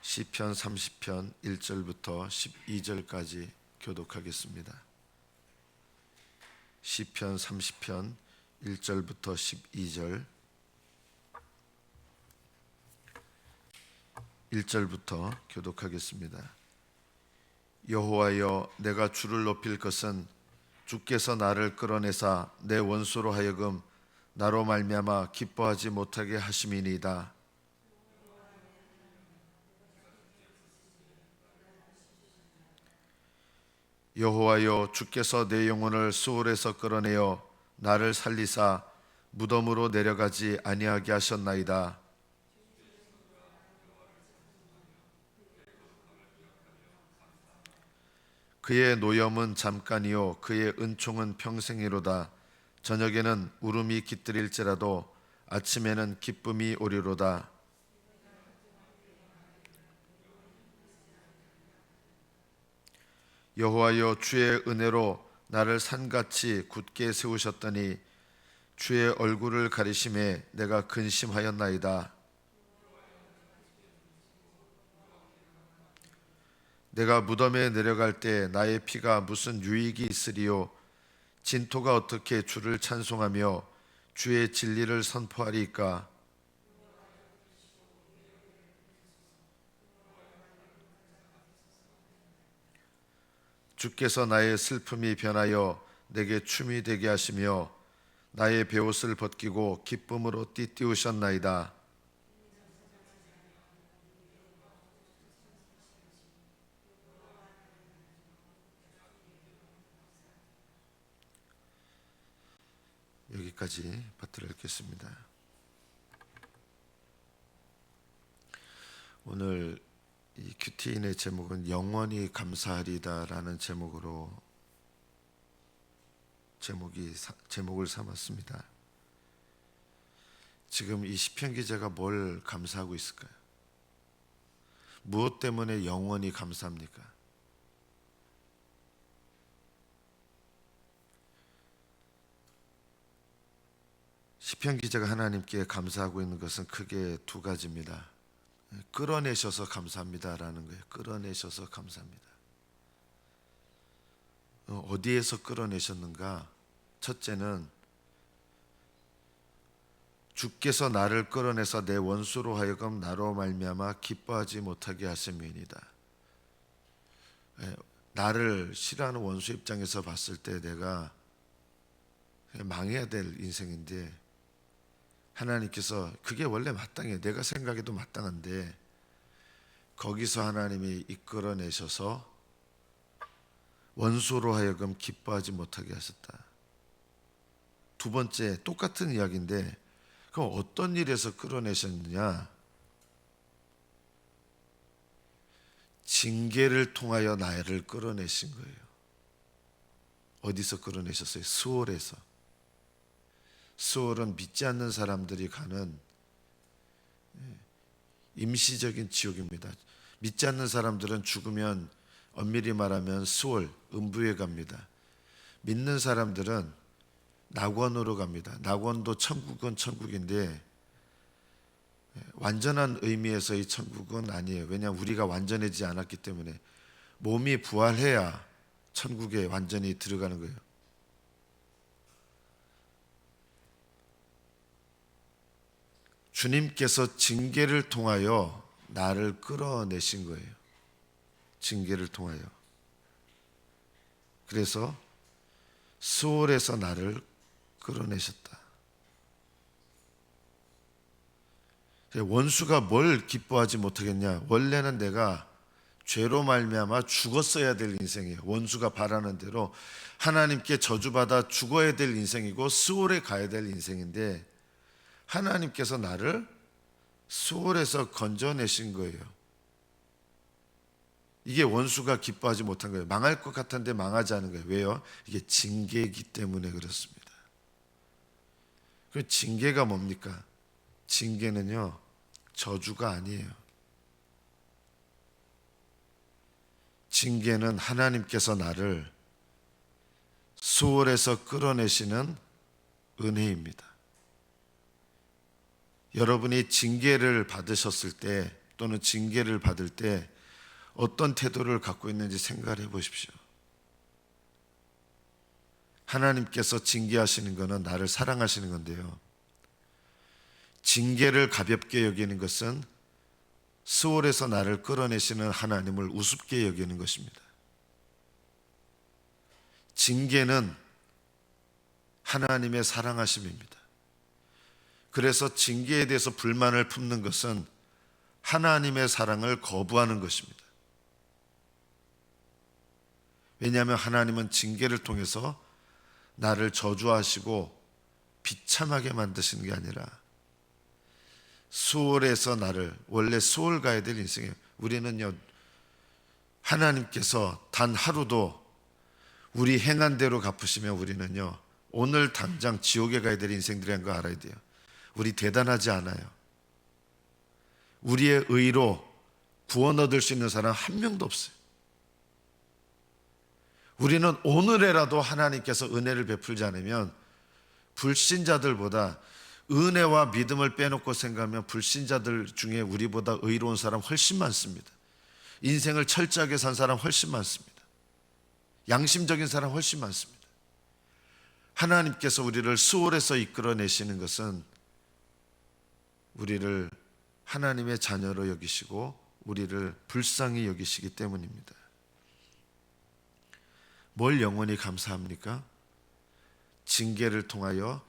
시편 30편 1절부터 12절까지 교독하겠습니다. 시편 30편 1절부터 12절 1절부터 교독하겠습니다. 여호와여, 내가 주를 높일 것은 주께서 나를 끌어내사 내 원수로 하여금 나로 말미암아 기뻐하지 못하게 하심이니이다. 여호와여, 주께서 내 영혼을 수월에서 끌어내어 나를 살리사 무덤으로 내려가지 아니하게 하셨나이다. 그의 노염은 잠깐이요 그의 은총은 평생이로다. 저녁에는 울음이 깃들일지라도 아침에는 기쁨이 오리로다. 여호와여, 주의 은혜로 나를 산같이 굳게 세우셨더니 주의 얼굴을 가리심에 내가 근심하였나이다. 내가 무덤에 내려갈 때 나의 피가 무슨 유익이 있으리요? 진토가 어떻게 주를 찬송하며 주의 진리를 선포하리이까? 주께서 나의 슬픔이 변하여 내게 춤이 되게 하시며 나의 베옷을 벗기고 기쁨으로 띠띠우셨나이다. 여기까지 파트를 읽겠습니다. 오늘 이 큐티인의 제목은 영원히 감사하리다라는 제목을 삼았습니다. 지금 이 시편 기자가 뭘 감사하고 있을까요? 무엇 때문에 영원히 감사합니까? 시편 기자가 하나님께 감사하고 있는 것은 크게 두 가지입니다. 끌어내셔서 감사합니다라는 거예요. 끌어내셔서 감사합니다. 어디에서 끌어내셨는가? 첫째는 주께서 나를 끌어내서 내 원수로 하여금 나로 말미암아 기뻐하지 못하게 하심이니이다. 나를 싫어하는 원수 입장에서 봤을 때 내가 망해야 될 인생인데 하나님께서 그게 원래 마땅해. 내가 생각해도 마땅한데 거기서 하나님이 이끌어내셔서 원수로 하여금 기뻐하지 못하게 하셨다. 두 번째, 똑같은 이야기인데 그럼 어떤 일에서 끌어내셨느냐? 징계를 통하여 나를 끌어내신 거예요. 어디서 끌어내셨어요? 수월에서. 수월은 믿지 않는 사람들이 가는 임시적인 지옥입니다. 믿지 않는 사람들은 죽으면 엄밀히 말하면 수월, 음부에 갑니다. 믿는 사람들은 낙원으로 갑니다. 낙원도 천국은 천국인데 완전한 의미에서의 천국은 아니에요. 왜냐하면 우리가 완전해지지 않았기 때문에 몸이 부활해야 천국에 완전히 들어가는 거예요. 주님께서 징계를 통하여 나를 끌어내신 거예요. 징계를 통하여. 그래서 수월에서 나를 끌어내셨다. 원수가 뭘 기뻐하지 못하겠냐? 원래는 내가 죄로 말미암아 죽었어야 될 인생이에요. 원수가 바라는 대로 하나님께 저주받아 죽어야 될 인생이고 수월에 가야 될 인생인데 하나님께서 나를 수월에서 건져내신 거예요. 이게 원수가 기뻐하지 못한 거예요. 망할 것 같은데 망하지 않은 거예요. 왜요? 이게 징계이기 때문에 그렇습니다. 그 징계가 뭡니까? 징계는요, 저주가 아니에요. 징계는 하나님께서 나를 수월에서 끌어내시는 은혜입니다. 여러분이 징계를 받으셨을 때 또는 징계를 받을 때 어떤 태도를 갖고 있는지 생각을 해보십시오. 하나님께서 징계하시는 것은 나를 사랑하시는 건데요, 징계를 가볍게 여기는 것은 스올에서 나를 끌어내시는 하나님을 우습게 여기는 것입니다. 징계는 하나님의 사랑하심입니다. 그래서 징계에 대해서 불만을 품는 것은 하나님의 사랑을 거부하는 것입니다. 왜냐하면 하나님은 징계를 통해서 나를 저주하시고 비참하게 만드시는 게 아니라 수월에서 나를, 원래 수월 가야 될 인생이에요. 우리는요, 하나님께서 단 하루도 우리 행한 대로 갚으시면 우리는요, 오늘 당장 지옥에 가야 될 인생들이란 거 알아야 돼요. 우리 대단하지 않아요. 우리의 의로 구원 얻을 수 있는 사람 한 명도 없어요. 우리는 오늘에라도 하나님께서 은혜를 베풀지 않으면 불신자들보다, 은혜와 믿음을 빼놓고 생각하면 불신자들 중에 우리보다 의로운 사람 훨씬 많습니다. 인생을 철저하게 산 사람 훨씬 많습니다. 양심적인 사람 훨씬 많습니다. 하나님께서 우리를 수월에서 이끌어내시는 것은 우리를 하나님의 자녀로 여기시고 우리를 불쌍히 여기시기 때문입니다. 뭘 영원히 감사합니까? 징계를 통하여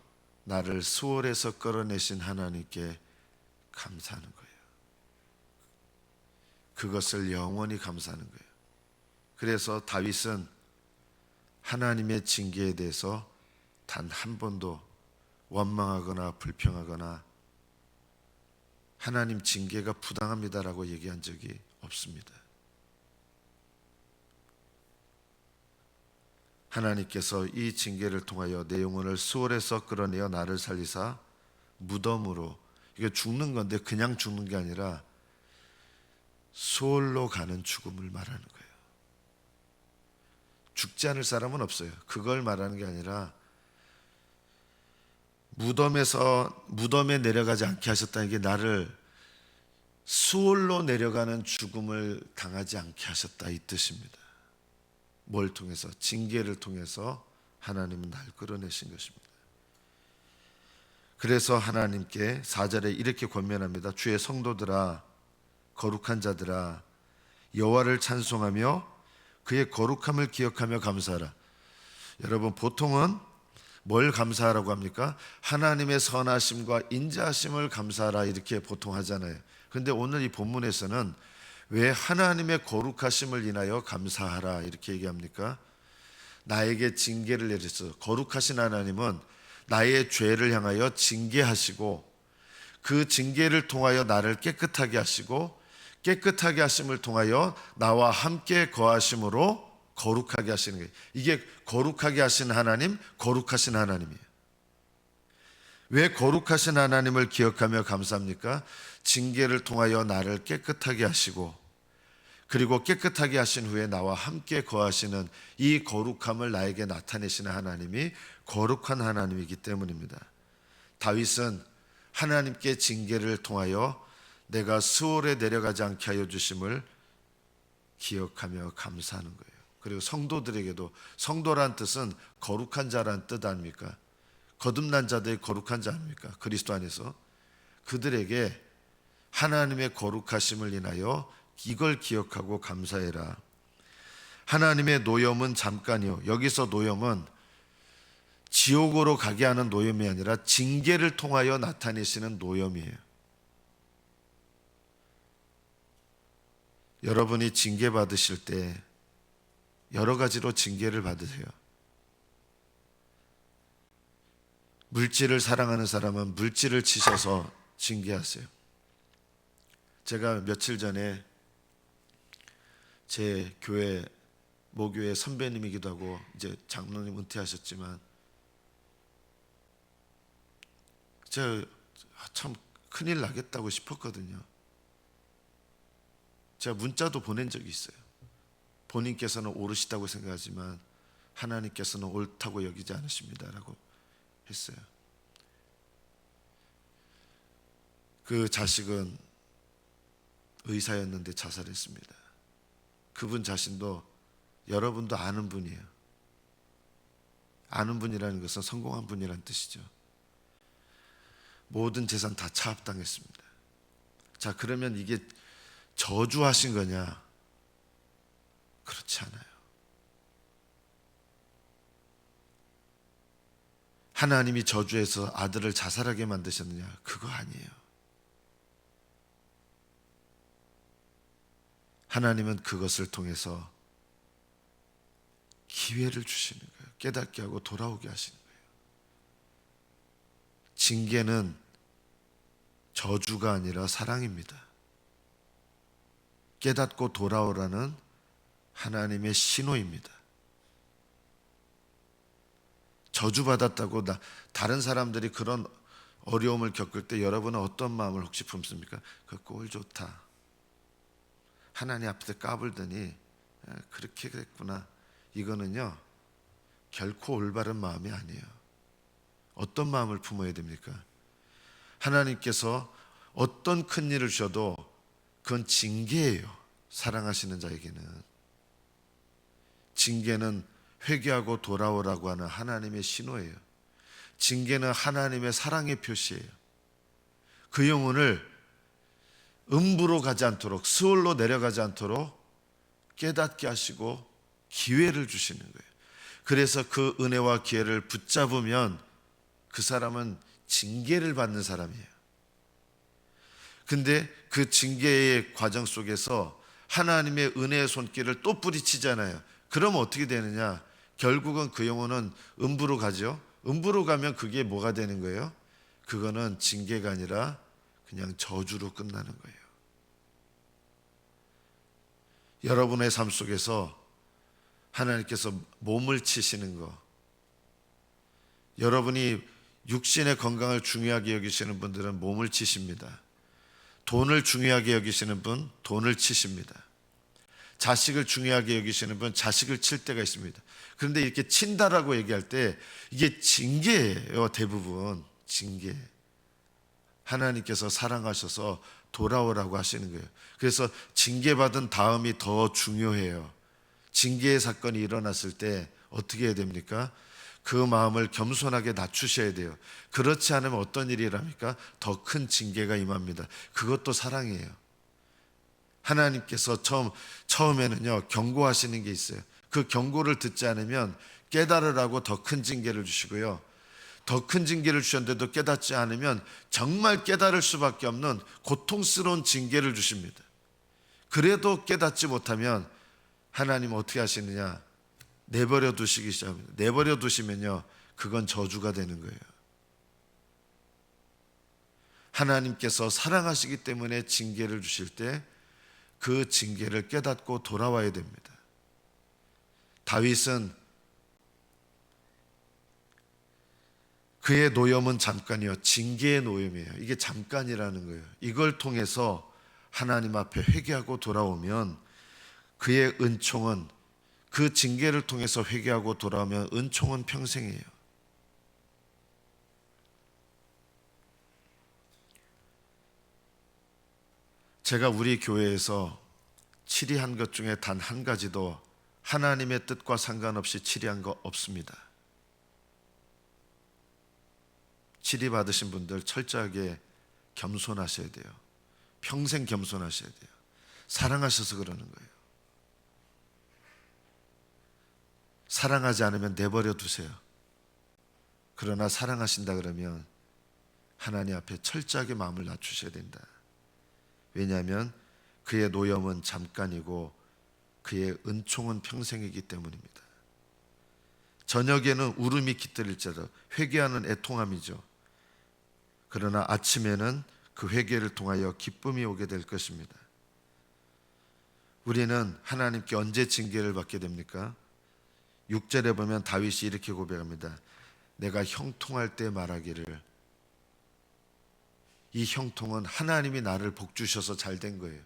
나를 수월에서 끌어내신 하나님께 감사하는 거예요. 그것을 영원히 감사하는 거예요. 그래서 다윗은 하나님의 징계에 대해서 단 한 번도 원망하거나 불평하거나 하나님 징계가 부당합니다라고 얘기한 적이 없습니다. 하나님께서 이 징계를 통하여 내 영혼을 수월에서 끌어내어 나를 살리사 무덤으로, 이게 죽는 건데 그냥 죽는 게 아니라 수월로 가는 죽음을 말하는 거예요. 죽지 않을 사람은 없어요. 그걸 말하는 게 아니라 무덤에 내려가지 않게 하셨다는 게 나를 수월로 내려가는 죽음을 당하지 않게 하셨다, 이 뜻입니다. 뭘 통해서? 징계를 통해서 하나님은 날 끌어내신 것입니다. 그래서 하나님께 4절에 이렇게 권면합니다. 주의 성도들아, 거룩한 자들아, 여호와를 찬송하며 그의 거룩함을 기억하며 감사하라. 여러분, 보통은 뭘 감사하라고 합니까? 하나님의 선하심과 인자하심을 감사하라, 이렇게 보통 하잖아요. 그런데 오늘 이 본문에서는 왜 하나님의 거룩하심을 인하여 감사하라 이렇게 얘기합니까? 나에게 징계를 내렸어. 거룩하신 하나님은 나의 죄를 향하여 징계하시고 그 징계를 통하여 나를 깨끗하게 하시고 깨끗하게 하심을 통하여 나와 함께 거하심으로 거룩하게 하시는 거예요. 이게 거룩하게 하신 하나님, 거룩하신 하나님이에요. 왜 거룩하신 하나님을 기억하며 감사합니까? 징계를 통하여 나를 깨끗하게 하시고 그리고 깨끗하게 하신 후에 나와 함께 거하시는 이 거룩함을 나에게 나타내시는 하나님이 거룩한 하나님이기 때문입니다. 다윗은 하나님께 징계를 통하여 내가 수월에 내려가지 않게 하여 주심을 기억하며 감사하는 거예요. 그리고 성도들에게도, 성도란 뜻은 거룩한 자란 뜻 아닙니까? 거듭난 자들이 거룩한 자 아닙니까? 그리스도 안에서. 그들에게 하나님의 거룩하심을 인하여 이걸 기억하고 감사해라. 하나님의 노염은 잠깐이요. 여기서 노염은 지옥으로 가게 하는 노염이 아니라 징계를 통하여 나타내시는 노염이에요. 여러분이 징계 받으실 때 여러 가지로 징계를 받으세요. 물질을 사랑하는 사람은 물질을 치셔서 징계하세요. 제가 며칠 전에 제 교회, 모교회 선배님이기도 하고 이제 장로님 은퇴하셨지만 제가 참 큰일 나겠다고 싶었거든요. 제가 문자도 보낸 적이 있어요. 본인께서는 옳으시다고 생각하지만 하나님께서는 옳다고 여기지 않으십니다 라고 했어요. 그 자식은 의사였는데 자살했습니다. 그분 자신도 여러분도 아는 분이에요. 아는 분이라는 것은 성공한 분이라는 뜻이죠. 모든 재산 다 차압당했습니다. 자, 그러면 이게 저주하신 거냐? 그렇지 않아요. 하나님이 저주해서 아들을 자살하게 만드셨느냐? 그거 아니에요. 하나님은 그것을 통해서 기회를 주시는 거예요. 깨닫게 하고 돌아오게 하시는 거예요. 징계는 저주가 아니라 사랑입니다. 깨닫고 돌아오라는 하나님의 신호입니다. 저주받았다고 다른 사람들이 그런 어려움을 겪을 때 여러분은 어떤 마음을 혹시 품습니까? 그 꼴 좋다. 하나님 앞에서 까불더니 그렇게 됐구나. 이거는요, 결코 올바른 마음이 아니에요. 어떤 마음을 품어야 됩니까? 하나님께서 어떤 큰 일을 주셔도 그건 징계예요. 사랑하시는 자에게는. 징계는 회개하고 돌아오라고 하는 하나님의 신호예요. 징계는 하나님의 사랑의 표시예요. 그 영혼을 음부로 가지 않도록, 스올로 내려가지 않도록 깨닫게 하시고 기회를 주시는 거예요. 그래서 그 은혜와 기회를 붙잡으면 그 사람은 징계를 받는 사람이에요. 근데 그 징계의 과정 속에서 하나님의 은혜의 손길을 또 뿌리치잖아요. 그럼 어떻게 되느냐? 결국은 그 영혼은 음부로 가죠. 음부로 가면 그게 뭐가 되는 거예요? 그거는 징계가 아니라 그냥 저주로 끝나는 거예요. 여러분의 삶 속에서 하나님께서 몸을 치시는 거, 여러분이 육신의 건강을 중요하게 여기시는 분들은 몸을 치십니다. 돈을 중요하게 여기시는 분, 돈을 치십니다. 자식을 중요하게 여기시는 분, 자식을 칠 때가 있습니다. 그런데 이렇게 친다라고 얘기할 때 이게 징계예요. 대부분 징계. 하나님께서 사랑하셔서 돌아오라고 하시는 거예요. 그래서 징계받은 다음이 더 중요해요. 징계의 사건이 일어났을 때 어떻게 해야 됩니까? 그 마음을 겸손하게 낮추셔야 돼요. 그렇지 않으면 어떤 일이랍니까? 더 큰 징계가 임합니다. 그것도 사랑이에요. 하나님께서 처음에는요, 경고하시는 게 있어요. 그 경고를 듣지 않으면 깨달으라고 더 큰 징계를 주시고요. 더 큰 징계를 주셨는데도 깨닫지 않으면 정말 깨달을 수밖에 없는 고통스러운 징계를 주십니다. 그래도 깨닫지 못하면 하나님은 어떻게 하시느냐? 내버려 두시기 시작합니다. 내버려 두시면요, 그건 저주가 되는 거예요. 하나님께서 사랑하시기 때문에 징계를 주실 때 그 징계를 깨닫고 돌아와야 됩니다. 다윗은 그의 노염은 잠깐이요, 징계의 노염이에요. 이게 잠깐이라는 거예요. 이걸 통해서 하나님 앞에 회개하고 돌아오면 그의 은총은, 그 징계를 통해서 회개하고 돌아오면 은총은 평생이에요. 제가 우리 교회에서 치리한 것 중에 단 한 가지도 하나님의 뜻과 상관없이 치리한 거 없습니다. 치리 받으신 분들 철저하게 겸손하셔야 돼요. 평생 겸손하셔야 돼요. 사랑하셔서 그러는 거예요. 사랑하지 않으면 내버려 두세요. 그러나 사랑하신다 그러면 하나님 앞에 철저하게 마음을 낮추셔야 된다. 왜냐하면 그의 노염은 잠깐이고 그의 은총은 평생이기 때문입니다. 저녁에는 울음이 깃들일지라도 회개하는 애통함이죠. 그러나 아침에는 그 회개를 통하여 기쁨이 오게 될 것입니다. 우리는 하나님께 언제 징계를 받게 됩니까? 6절에 보면 다윗이 이렇게 고백합니다. 내가 형통할 때 말하기를. 이 형통은 하나님이 나를 복주셔서 잘 된 거예요.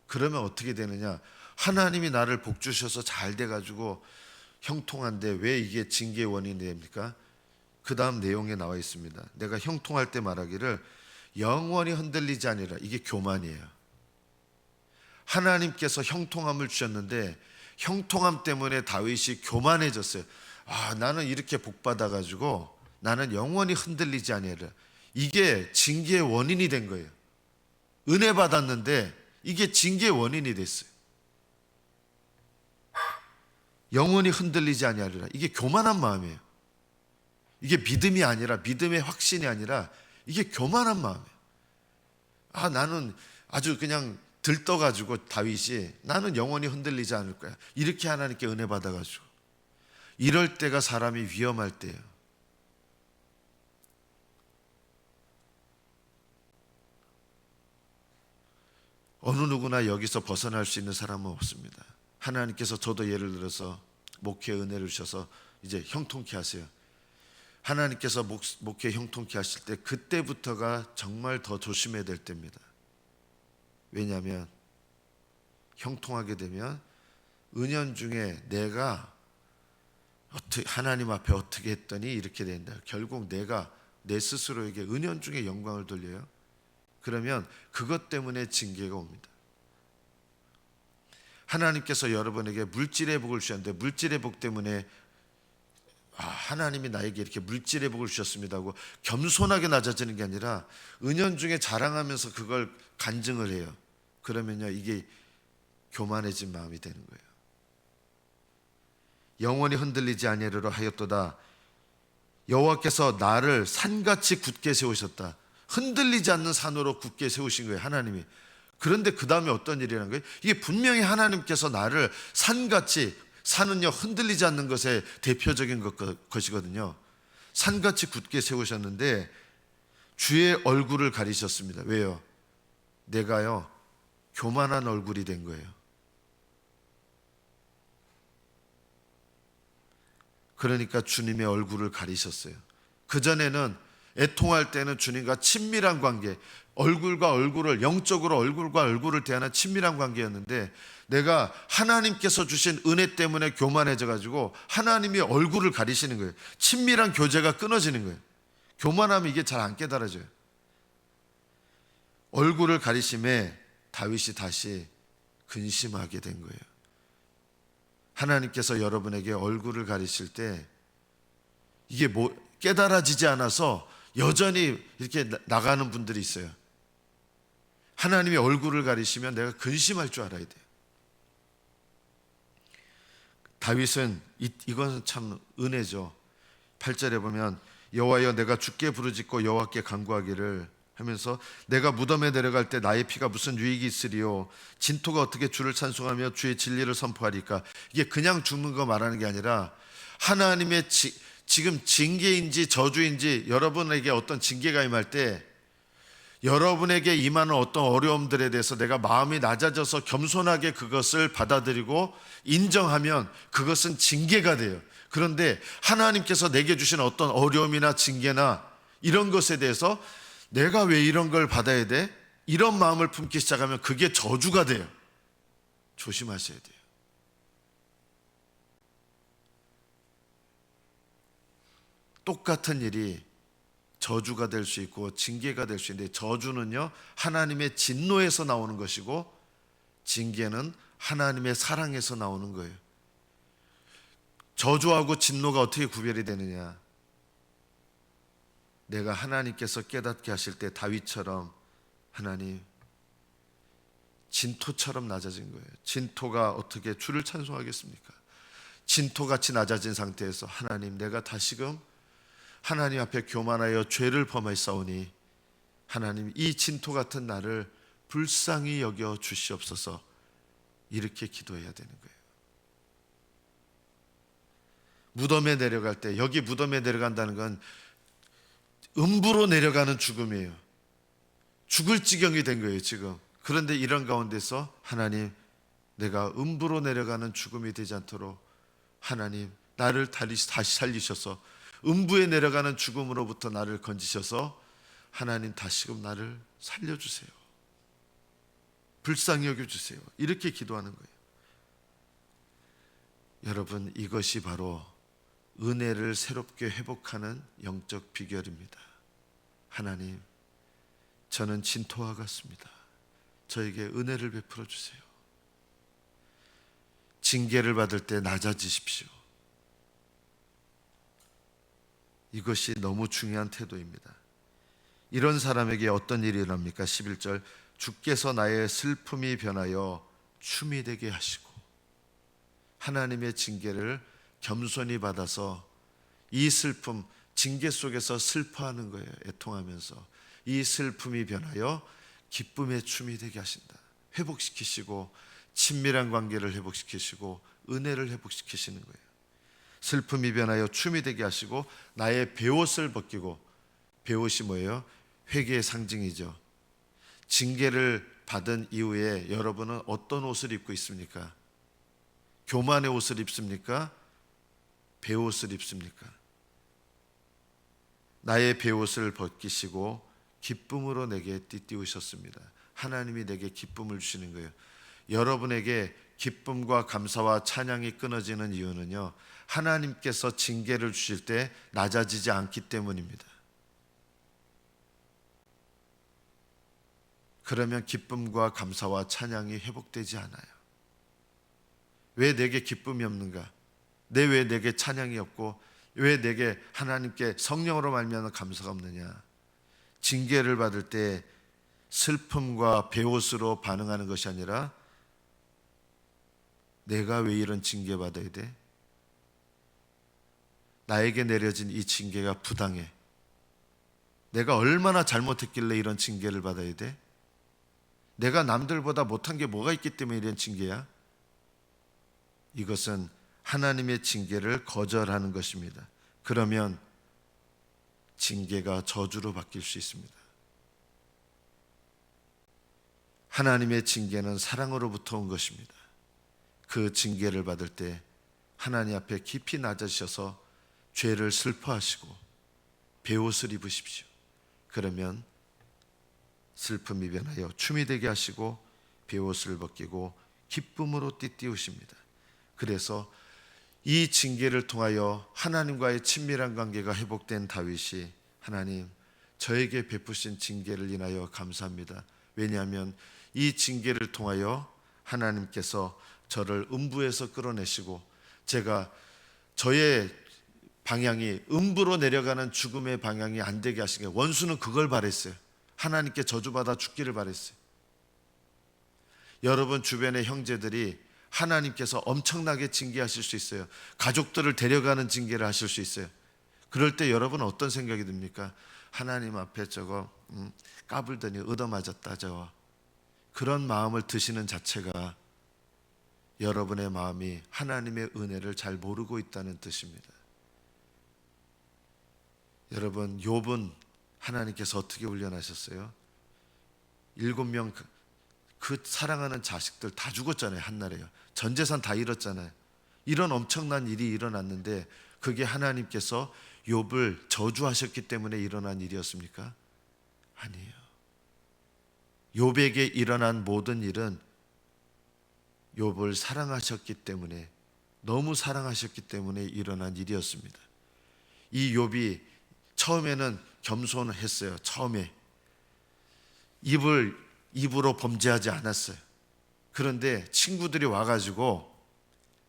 그러면 어떻게 되느냐? 하나님이 나를 복주셔서 잘 돼가지고 형통한데 왜 이게 징계의 원인이 됩니까? 그 다음 내용에 나와 있습니다. 내가 형통할 때 말하기를 영원히 흔들리지 아니라. 이게 교만이에요. 하나님께서 형통함을 주셨는데 형통함 때문에 다윗이 교만해졌어요. 나는 이렇게 복 받아가지고 나는 영원히 흔들리지 아니하리라. 이게 징계의 원인이 된 거예요. 은혜 받았는데 이게 징계의 원인이 됐어요. 영원히 흔들리지 아니하리라. 이게 교만한 마음이에요. 이게 믿음이 아니라, 믿음의 확신이 아니라 이게 교만한 마음이에요. 나는 아주 그냥 들떠가지고 다윗이 나는 영원히 흔들리지 않을 거야, 이렇게 하나님께 은혜 받아가지고. 이럴 때가 사람이 위험할 때예요. 어느 누구나 여기서 벗어날 수 있는 사람은 없습니다. 하나님께서 저도 예를 들어서 목회 은혜를 주셔서 이제 형통케 하세요. 하나님께서 목회 형통케 하실 때 그때부터가 정말 더 조심해야 될 때입니다. 왜냐하면 형통하게 되면 은연중에 내가 하나님 앞에 어떻게 했더니 이렇게 된다. 결국 내가 내 스스로에게 은연중에 영광을 돌려요. 그러면 그것 때문에 징계가 옵니다. 하나님께서 여러분에게 물질의 복을 주셨는데 물질의 복 때문에 하나님이 나에게 이렇게 물질의 복을 주셨습니다 하고 겸손하게 낮아지는 게 아니라 은연중에 자랑하면서 그걸 간증을 해요. 그러면요, 이게 교만해진 마음이 되는 거예요. 영원히 흔들리지 아니하리라 하였도다. 여호와께서 나를 산같이 굳게 세우셨다. 흔들리지 않는 산으로 굳게 세우신 거예요, 하나님이. 그런데 그 다음에 어떤 일이라는 거예요? 이게 분명히 하나님께서 나를 산같이, 산은요 흔들리지 않는 것의 대표적인 것이거든요. 산같이 굳게 세우셨는데 주의 얼굴을 가리셨습니다. 왜요? 내가요 교만한 얼굴이 된 거예요. 그러니까 주님의 얼굴을 가리셨어요. 그전에는 애통할 때는 주님과 친밀한 관계, 얼굴과 얼굴을, 영적으로 얼굴과 얼굴을 대하는 친밀한 관계였는데 내가 하나님께서 주신 은혜 때문에 교만해져 가지고 하나님이 얼굴을 가리시는 거예요. 친밀한 교제가 끊어지는 거예요. 교만하면 이게 잘 안 깨달아져요. 얼굴을 가리심에 다윗이 다시 근심하게 된 거예요. 하나님께서 여러분에게 얼굴을 가리실 때 이게 깨달아지지 않아서 여전히 이렇게 나가는 분들이 있어요. 하나님의 얼굴을 가리시면 내가 근심할 줄 알아야 돼요. 다윗은 이건 참 은혜죠. 8절에 보면 여호와여 내가 주께 부르짖고 여호와께 간구하기를 하면서 내가 무덤에 내려갈 때 나의 피가 무슨 유익이 있으리요? 진토가 어떻게 주를 찬송하며 주의 진리를 선포하리까? 이게 그냥 죽는 거 말하는 게 아니라 하나님의 지금 징계인지 저주인지, 여러분에게 어떤 징계가 임할 때 여러분에게 임하는 어떤 어려움들에 대해서 내가 마음이 낮아져서 겸손하게 그것을 받아들이고 인정하면 그것은 징계가 돼요. 그런데 하나님께서 내게 주신 어떤 어려움이나 징계나 이런 것에 대해서 내가 왜 이런 걸 받아야 돼? 이런 마음을 품기 시작하면 그게 저주가 돼요. 조심하셔야 돼요. 똑같은 일이 저주가 될 수 있고 징계가 될 수 있는데 저주는요 하나님의 진노에서 나오는 것이고 징계는 하나님의 사랑에서 나오는 거예요. 저주하고 진노가 어떻게 구별이 되느냐? 내가 하나님께서 깨닫게 하실 때 다윗처럼 하나님 진토처럼 낮아진 거예요. 진토가 어떻게 주를 찬송하겠습니까? 진토같이 낮아진 상태에서 하나님 내가 다시금 하나님 앞에 교만하여 죄를 범하였사오니 하나님 이 진토 같은 나를 불쌍히 여겨 주시옵소서, 이렇게 기도해야 되는 거예요. 무덤에 내려갈 때, 여기 무덤에 내려간다는 건 음부로 내려가는 죽음이에요. 죽을 지경이 된 거예요 지금. 그런데 이런 가운데서 하나님 내가 음부로 내려가는 죽음이 되지 않도록 하나님 나를 다시 살리셔서 음부에 내려가는 죽음으로부터 나를 건지셔서 하나님 다시금 나를 살려주세요, 불쌍히 여겨주세요, 이렇게 기도하는 거예요. 여러분 이것이 바로 은혜를 새롭게 회복하는 영적 비결입니다. 하나님 저는 진토와 같습니다. 저에게 은혜를 베풀어 주세요. 징계를 받을 때 낮아지십시오. 이것이 너무 중요한 태도입니다. 이런 사람에게 어떤 일이 일어납니까? 11절, 주께서 나의 슬픔이 변하여 춤이 되게 하시고. 하나님의 징계를 겸손히 받아서 이 슬픔, 징계 속에서 슬퍼하는 거예요. 애통하면서 이 슬픔이 변하여 기쁨의 춤이 되게 하신다. 회복시키시고 친밀한 관계를 회복시키시고 은혜를 회복시키시는 거예요. 슬픔이 변하여 춤이 되게 하시고 나의 베옷을 벗기고. 베옷이 뭐예요? 회개의 상징이죠. 징계를 받은 이후에 여러분은 어떤 옷을 입고 있습니까? 교만의 옷을 입습니까? 베옷을 입습니까? 나의 베옷을 벗기시고 기쁨으로 내게 띠띠우셨습니다. 하나님이 내게 기쁨을 주시는 거예요. 여러분에게 기쁨과 감사와 찬양이 끊어지는 이유는요, 하나님께서 징계를 주실 때 낮아지지 않기 때문입니다. 그러면 기쁨과 감사와 찬양이 회복되지 않아요. 왜 내게 기쁨이 없는가? 왜 내게 찬양이 없고 왜 내게 하나님께 성령으로 말미암아 감사가 없느냐? 징계를 받을 때 슬픔과 베옷으로 반응하는 것이 아니라 내가 왜 이런 징계 받아야 돼? 나에게 내려진 이 징계가 부당해. 내가 얼마나 잘못했길래 이런 징계를 받아야 돼? 내가 남들보다 못한 게 뭐가 있기 때문에 이런 징계야? 이것은 하나님의 징계를 거절하는 것입니다. 그러면 징계가 저주로 바뀔 수 있습니다. 하나님의 징계는 사랑으로부터 온 것입니다. 그 징계를 받을 때 하나님 앞에 깊이 낮아지셔서 죄를 슬퍼하시고 베옷을 입으십시오. 그러면 슬픔이 변하여 춤이 되게 하시고 베옷을 벗기고 기쁨으로 띠띠우십니다. 그래서 이 징계를 통하여 하나님과의 친밀한 관계가 회복된 다윗이 하나님, 저에게 베푸신 징계를 인하여 감사합니다. 왜냐하면 이 징계를 통하여 하나님께서 저를 음부에서 끌어내시고 제가 저의 방향이 음부로 내려가는 죽음의 방향이 안 되게 하신 거예요. 원수는 그걸 바랬어요. 하나님께 저주받아 죽기를 바랬어요. 여러분 주변의 형제들이 하나님께서 엄청나게 징계하실 수 있어요. 가족들을 데려가는 징계를 하실 수 있어요. 그럴 때 여러분은 어떤 생각이 듭니까? 하나님 앞에 저거 까불더니 얻어맞았다 저거. 그런 마음을 드시는 자체가 여러분의 마음이 하나님의 은혜를 잘 모르고 있다는 뜻입니다. 여러분, 욥은 하나님께서 어떻게 훈련하셨어요? 7명 그 사랑하는 자식들 다 죽었잖아요. 한날에요. 전 재산 다 잃었잖아요. 이런 엄청난 일이 일어났는데 그게 하나님께서 욥을 저주하셨기 때문에 일어난 일이었습니까? 아니에요. 욥에게 일어난 모든 일은 욥을 사랑하셨기 때문에, 너무 사랑하셨기 때문에 일어난 일이었습니다. 이 욥이 처음에는 겸손을 했어요. 처음에 입으로 범죄하지 않았어요. 그런데 친구들이 와가지고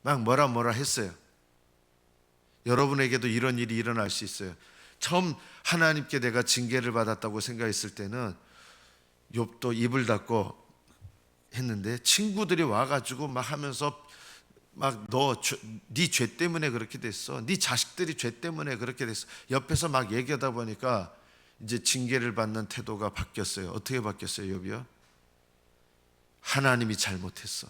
막 뭐라 했어요. 여러분에게도 이런 일이 일어날 수 있어요. 처음 하나님께 내가 징계를 받았다고 생각했을 때는 욥도 입을 닫고 했는데 친구들이 와가지고 막 하면서 막 네 죄 때문에 그렇게 됐어. 네 자식들이 죄 때문에 그렇게 됐어. 옆에서 막 얘기하다 보니까 이제 징계를 받는 태도가 바뀌었어요. 어떻게 바뀌었어요, 욥이요? 하나님이 잘못했어.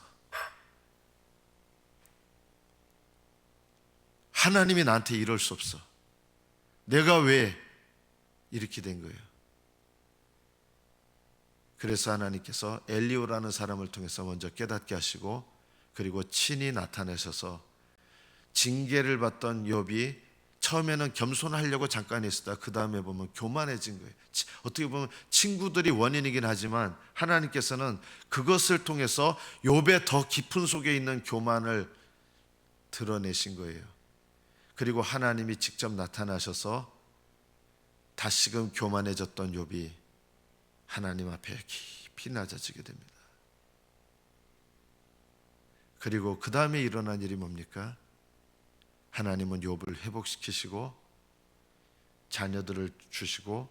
하나님이 나한테 이럴 수 없어. 내가 왜 이렇게 된 거예요? 그래서 하나님께서 엘리오라는 사람을 통해서 먼저 깨닫게 하시고 그리고 친히 나타내셔서 징계를 받던 욥이 처음에는 겸손하려고 잠깐 있었다. 그 다음에 보면 교만해진 거예요. 어떻게 보면 친구들이 원인이긴 하지만 하나님께서는 그것을 통해서 욥의 더 깊은 속에 있는 교만을 드러내신 거예요. 그리고 하나님이 직접 나타나셔서 다시금 교만해졌던 욥이 하나님 앞에 깊이 낮아지게 됩니다. 그리고 그 다음에 일어난 일이 뭡니까? 하나님은 욥을 회복시키시고 자녀들을 주시고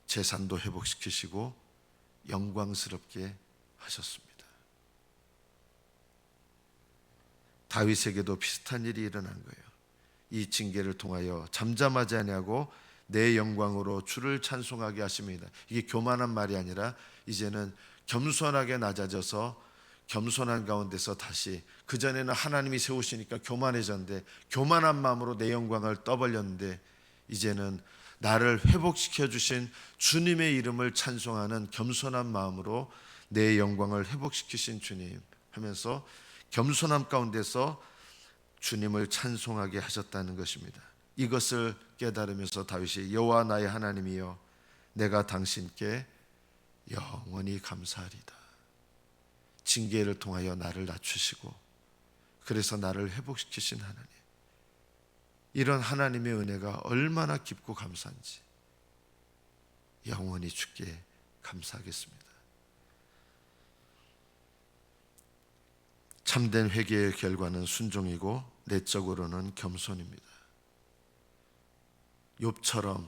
재산도 회복시키시고 영광스럽게 하셨습니다. 다윗에게도 비슷한 일이 일어난 거예요. 이 징계를 통하여 잠잠하지 아니하고 내 영광으로 주를 찬송하게 하십니다. 이게 교만한 말이 아니라 이제는 겸손하게 낮아져서 겸손한 가운데서 다시, 그전에는 하나님이 세우시니까 교만해졌는데 교만한 마음으로 내 영광을 떠벌렸는데 이제는 나를 회복시켜 주신 주님의 이름을 찬송하는 겸손한 마음으로 내 영광을 회복시키신 주님 하면서 겸손함 가운데서 주님을 찬송하게 하셨다는 것입니다. 이것을 깨달으면서 다윗이 여호와 나의 하나님이여 내가 당신께 영원히 감사하리다. 징계를 통하여 나를 낮추시고 그래서 나를 회복시키신 하나님, 이런 하나님의 은혜가 얼마나 깊고 감사한지 영원히 주께 감사하겠습니다. 참된 회개의 결과는 순종이고 내적으로는 겸손입니다. 욥처럼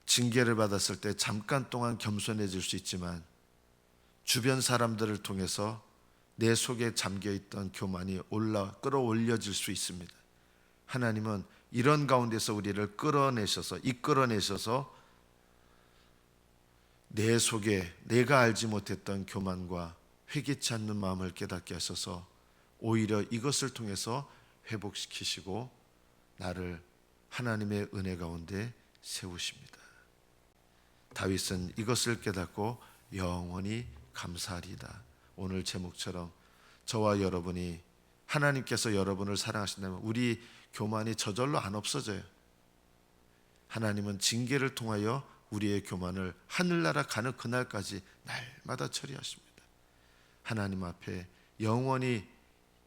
징계를 받았을 때 잠깐 동안 겸손해질 수 있지만 주변 사람들을 통해서 내 속에 잠겨있던 교만이 끌어올려질 수 있습니다. 하나님은 이런 가운데서 우리를 끌어내셔서 이끌어내셔서 내 속에 내가 알지 못했던 교만과 회개치 않는 마음을 깨닫게 하셔서 오히려 이것을 통해서 회복시키시고 나를 하나님의 은혜 가운데 세우십니다. 다윗은 이것을 깨닫고 영원히 감사하리다. 오늘 제목처럼 저와 여러분이 하나님께서 여러분을 사랑하신다면 우리 교만이 저절로 안 없어져요. 하나님은 징계를 통하여 우리의 교만을 하늘나라 가는 그날까지 날마다 처리하십니다. 하나님 앞에 영원히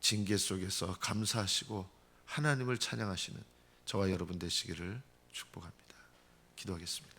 징계 속에서 감사하시고 하나님을 찬양하시는 저와 여러분 되시기를 축복합니다. 기도하겠습니다.